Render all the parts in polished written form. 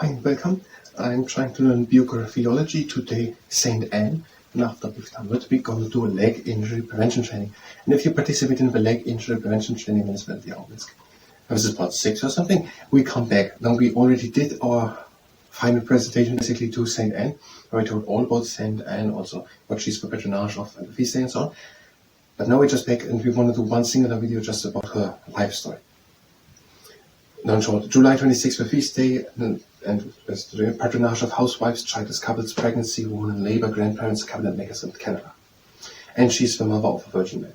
Hi, welcome. I'm trying to learn Biographyology, today St. Anne, and after we've done that, we're going to do a leg injury prevention training. And if you participate in the leg injury prevention training, then it's very obvious. This is part 6 or something. We come back. Now we already did our final presentation basically to St. Anne, where I told all about St. Anne, also what she's the patronage of and the feast day and so on. But now we're just back and we want to do one singular video just about her life story. Now in short, July 26th, the feast day, and the patronage of housewives, childless couples, pregnancy, women in labor, grandparents, cabinet makers, and Canada. And she's the mother of a Virgin Mary.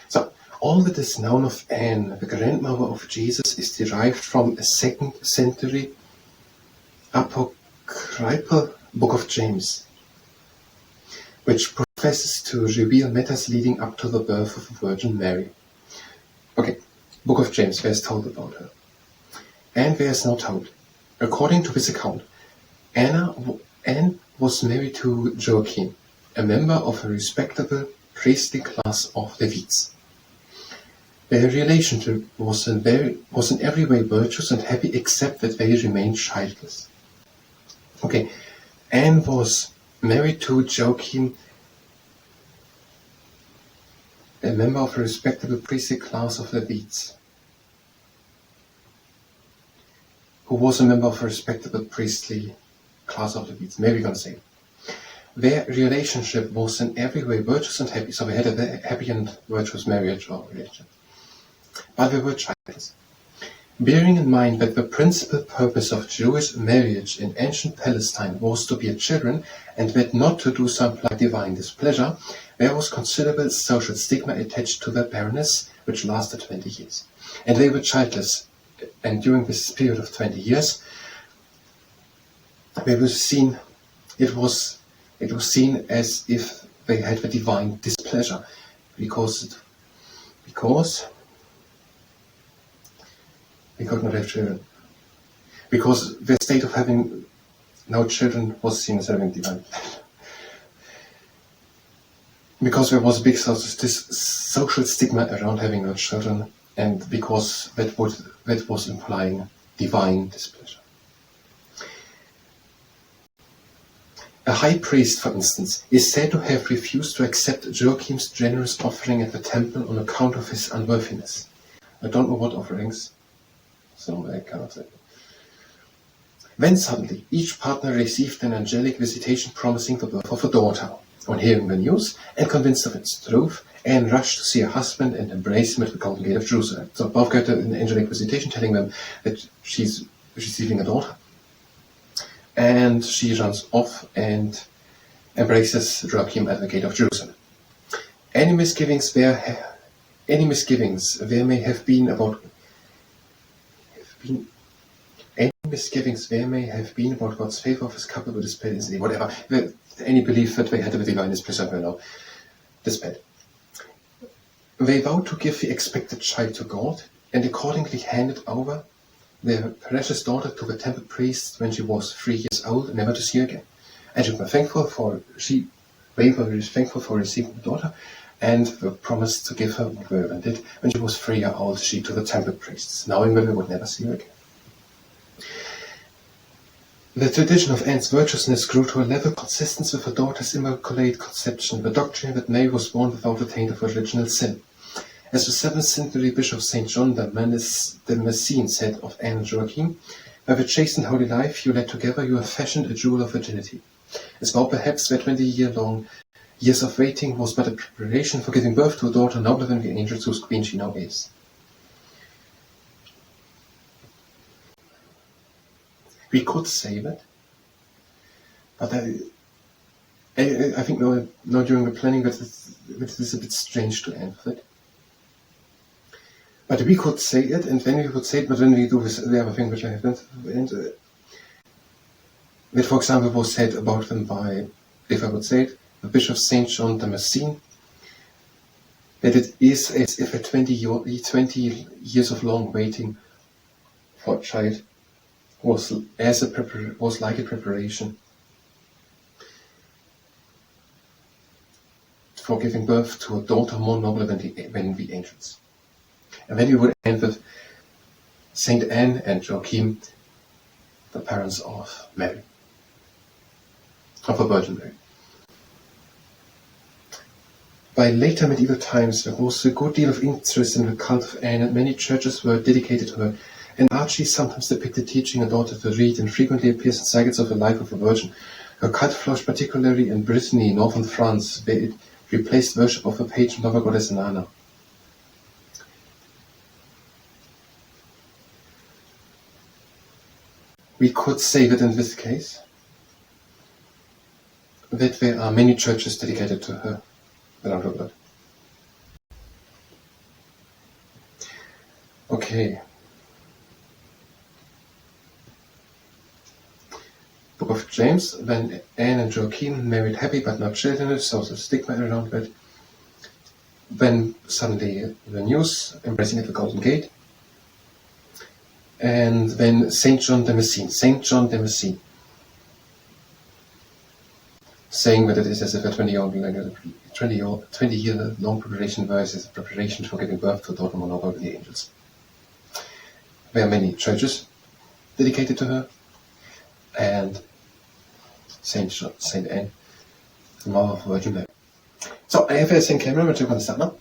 So, all that is known of Anne, the grandmother of Jesus, is derived from a 2nd century apocryphal book of James, which professes to reveal matters leading up to the birth of the Virgin Mary. Okay, book of James, there's told about her. And there is now told, according to this account, Anne was married to Joachim, a member of a respectable priestly class of Levites. Their relationship was in every way virtuous and happy, except that they remained childless. Okay, Anne was married to Joachim, a member of a respectable priestly class of Levites. Who was a member of a respectable priestly class of Levites. Maybe we're going to say. Their relationship was in every way virtuous and happy. So they had a happy and virtuous marriage or relationship. But they were childless. Bearing in mind that the principal purpose of Jewish marriage in ancient Palestine was to bear children, and that not to do so implied divine displeasure, there was considerable social stigma attached to their barrenness, which lasted 20 years. And they were childless. And during this period of 20 years, it was seen as if they had the divine displeasure, because they could not have children. Because the state of having no children was seen as having divine pleasure. Because there was a big social stigma around having no children, and because that was implying divine displeasure. A high priest, for instance, is said to have refused to accept Joachim's generous offering at the temple on account of his unworthiness. I don't know what offerings, so I cannot say. Then suddenly, each partner received an angelic visitation promising the birth of a daughter. On hearing the news, and convinced of its truth, Anne rushed to see her husband and embrace him at the Golden Gate of Jerusalem. So both got an angelic visitation telling them that she's receiving a daughter. And she runs off and embraces Joachim at the Gate of Jerusalem. Any misgivings there may have been about God's favor of his couple were displayed instantly. Whatever. Any belief that they had a divine displeasure were now dispelled. They vowed to give the expected child to God, and accordingly handed over their precious daughter to the temple priest when she was 3 years old, never to see her again. And they were thankful for receiving the daughter, and were promised to give her what they did when she was 3 years old, she to the temple priests, knowing that they would never see her again. The tradition of Anne's virtuousness grew to a level consistent with her daughter's immaculate conception, the doctrine that Mary was born without a taint of original sin. As the 7th century Bishop St. John the Damascene said of Anne and Joachim, by the chaste and holy life you led together, you have fashioned a jewel of virginity. As well perhaps their 20-year-long years of waiting was but a preparation for giving birth to a daughter nobler than the angels whose queen she now is. We could say that, but I think now during the planning that it is a bit strange to end with it. But we could say it, and then we would say it, but when we do this, the other thing which I have done, that for example was said about them by, if I would say it, the Bishop St. John Damascene, that it is as if a 20 years of long waiting for a child was like a preparation for giving birth to a daughter more noble than the angels. And then we would end with Saint Anne and Joachim the parents of Mary, of the Virgin Mary. By later medieval times, there was a good deal of interest in the cult of Anne, and many churches were dedicated to her. And Archie sometimes depicted teaching a daughter to read, and frequently appears in sagas of the life of a virgin. Her cult flourished particularly in Brittany, northern France, where it replaced worship of her patron lover goddess Nana. We could say that in this case, that there are many churches dedicated to her around the world. Okay. Book of James, when Anne and Joachim married happy but not childrenless, so the stigma around that. Then suddenly the news embracing at the Golden Gate. And then Saint John Damascene, saying that it is as if a 20-year long preparation versus preparation for giving birth to a daughter monopoly with the angels. There are many churches dedicated to her, and Saint Anne, the mother of the Virgin Mary. So I have a Saint camera, which you can start now.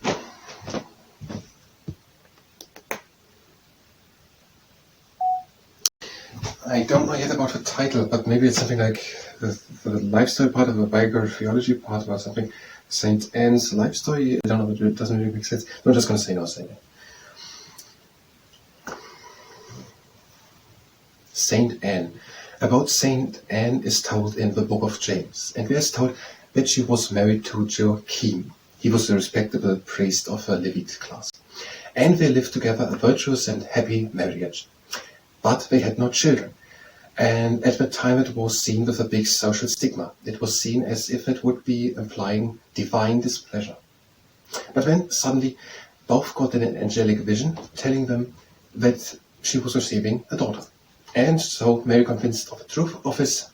I don't know yet about the title, but maybe it's something like the lifestyle part of the biographyology part, or something. Saint Anne's life story. I don't know, it doesn't really make sense. I'm just going to say no, Saint Anne. Saint Anne. About Saint Anne is told in the Book of James, and there is told that she was married to Joachim. He was a respectable priest of a Levite class, and they lived together a virtuous and happy marriage. But they had no children, and at that time it was seen with a big social stigma. It was seen as if it would be implying divine displeasure. But then suddenly both got an angelic vision telling them that she was receiving a daughter. And so Mary, convinced of the truth of his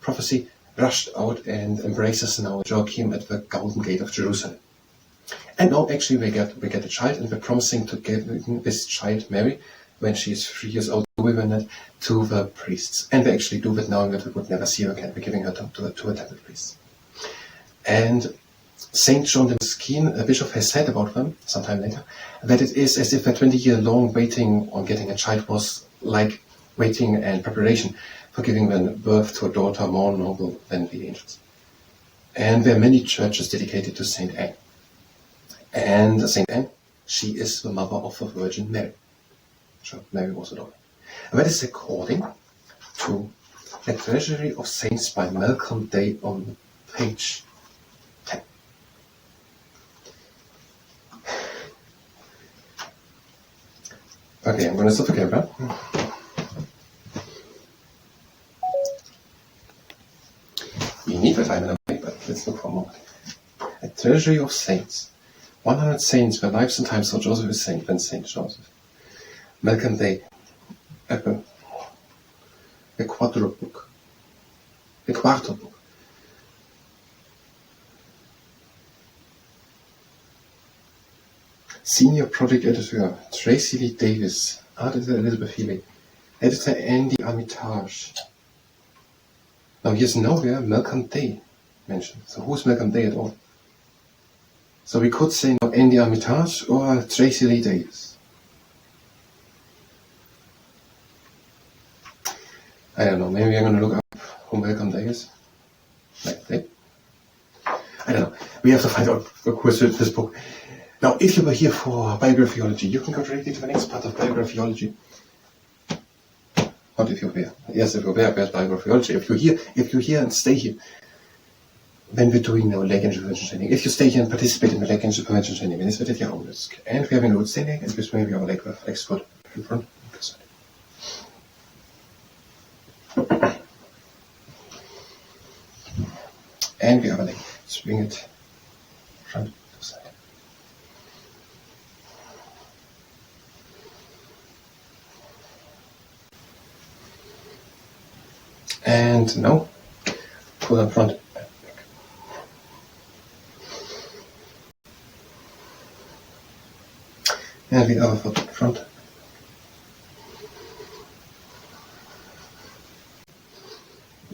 prophecy, rushed out and embraces now Joachim at the Golden Gate of Jerusalem. And now actually we get a child, and we're promising to give this child, Mary, when she is 3 years old, to the priests. And they actually do that, knowing that we would never see her again. We're giving her to the temple priests. And Saint John Damascene, a bishop, has said about them, sometime later, that it is as if a 20-year-long waiting on getting a child was like waiting and preparation for giving birth to a daughter more noble than the angels. And there are many churches dedicated to Saint Anne. And Saint Anne, she is the mother of the Virgin Mary. So Mary was a daughter. And that is according to A Treasury of Saints by Malcolm Day on page 10. Okay, I'm going to stop the camera. We need to find another way, but let's look for more. A Treasury of Saints. 100 saints where lives and times, so Joseph is saint, then Saint Joseph. Malcolm Day. A quarto book. Senior Project Editor Tracy Lee Davis. Editor Elizabeth Healy. Editor Andy Armitage. Now here's nowhere Malcolm Day mentioned. So who's Malcolm Day at all? So we could say now Andy Armitage or Tracy Lee Davis. I don't know, maybe I'm going to look up who Malcolm Day is. Like that. I don't know. We have to find out who has written this book. Now, if you were here for biographyology, you can go directly to the next part of biographyology. Not if you're there. Yes, if you're there, there's biographyology. If you're here and stay here, then we're doing now leg and prevention training. If you stay here and participate in the leg and prevention training, then it's at your own risk. And we're having a good standing, and this way we have a leg with expert in front. And we have a leg. Swing it front to side. And now, pull up front and back. And the other foot front.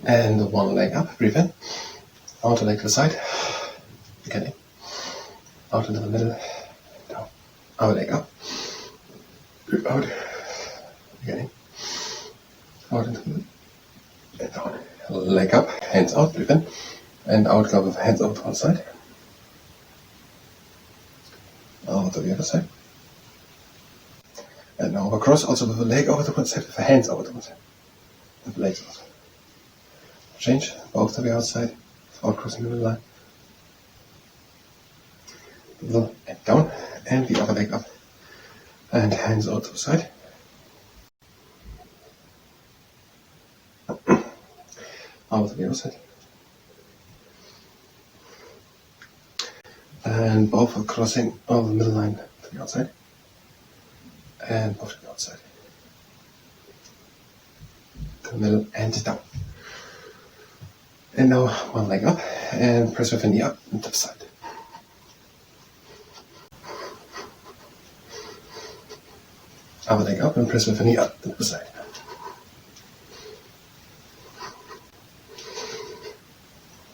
And one leg up, breathe in. Outer leg to the side. Again in. Out into the middle. Down. Outer leg up. Breathe out. Again in. Out into the middle. And down. Leg up, hands out, breathe in. And out, go with hands over to one side. Over to the other side. And now across, also with the leg over to one side, with the hands over to one side. With the legs out. Change, both to the outside, without crossing the middle line. Middle and down, and the other leg up. And hands out to the side. Over to the other side. And both are crossing over the middle line to the outside. And both to the outside. To the middle and down. And now one leg up and press with a knee up and to the side. Other leg up and press with a knee up to the side.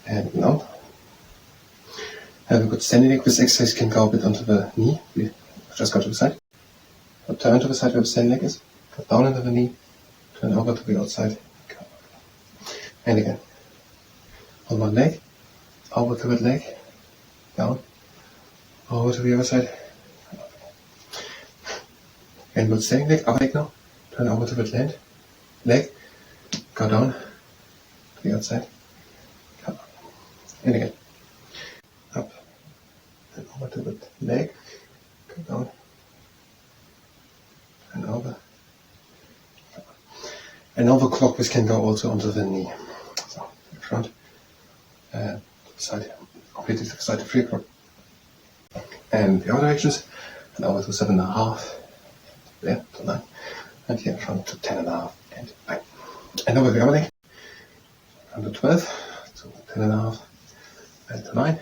And now have a good standing leg. This exercise can go a bit onto the knee. We just go to the side. Now turn to the side where the standing leg is. Go down into the knee. Turn over to the outside. Go. And again. On one leg. Over to the leg. Down. Over to the other side. And good standing leg. Other leg now. Turn over to the land. Leg. Go down. To the outside. Come. And again. Up. And over to the leg. Go down. And over. And now the clockwise can go also onto the knee. So, in front. Side. Completely to the side to 3 o'clock. And the other directions. And over to 7.5. There, to 9. And here in front to 10.5 and 9. And over the other leg. From to 12 to 10.5 and to 9.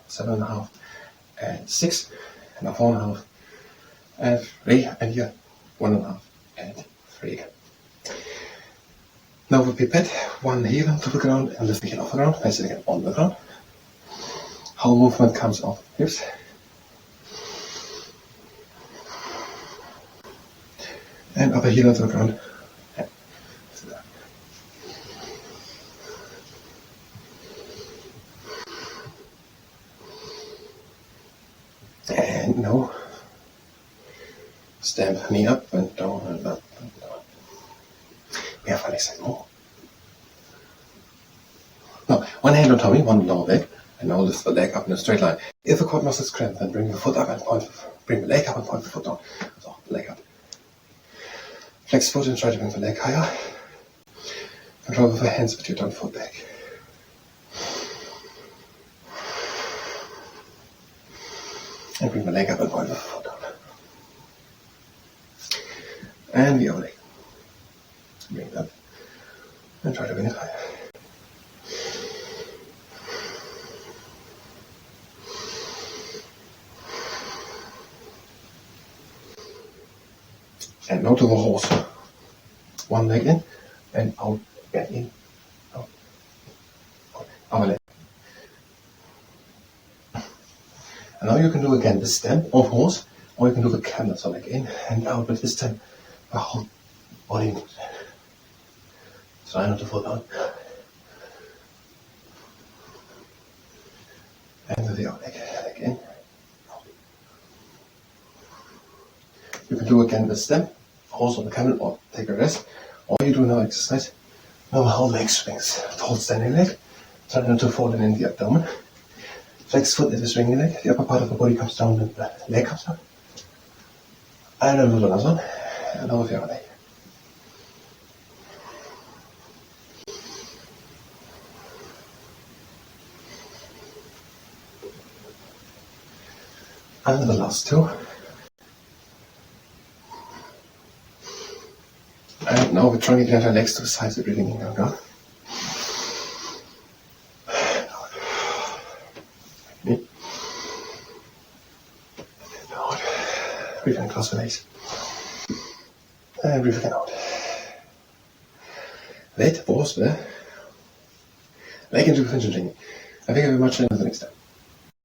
7.5 and 6. And now 4.5 and 3. And here 1.5 and 3 again. Now with pipette, one heel to the ground and lift the heel off the ground, place it again on the ground. Whole movement comes off the hips. And upper heel onto the ground. And now, stamp knee up and down and up and down. We have one exercise more. Now, one hand on tummy, one lower leg, and now lift the leg up in a straight line. If the quad muscles cramp, then bring the foot up and bring the leg up and point the foot down. So, the leg up. Flex foot and try to bring the leg higher. Control with the hands with your down foot back. And bring the leg up and point the foot down. And the other leg. Bring it up and try to bring it higher. And now to the horse. One leg in and out, back in, out, out, other leg. And now you can do again the stamp of horse, or you can do the camel, so leg in and out, but this time the whole body moves. Try not to fall down. And to the other leg, leg in, out. You can do again the stamp, horse or the camel, or take a rest. Or you do now exercise. Now the whole leg swings. The whole standing leg. Try not to fall in the abdomen. Flex foot at the swinging leg. The upper part of the body comes down and the leg comes down. And then another one. And over the other leg. And the last two. And now we're trying to get our legs to the sides, we're breathing in and down. Out. Breathe in, close the legs. And breathe again out. Let, pause there. leg injury prevention training. I thank you very much and until next time.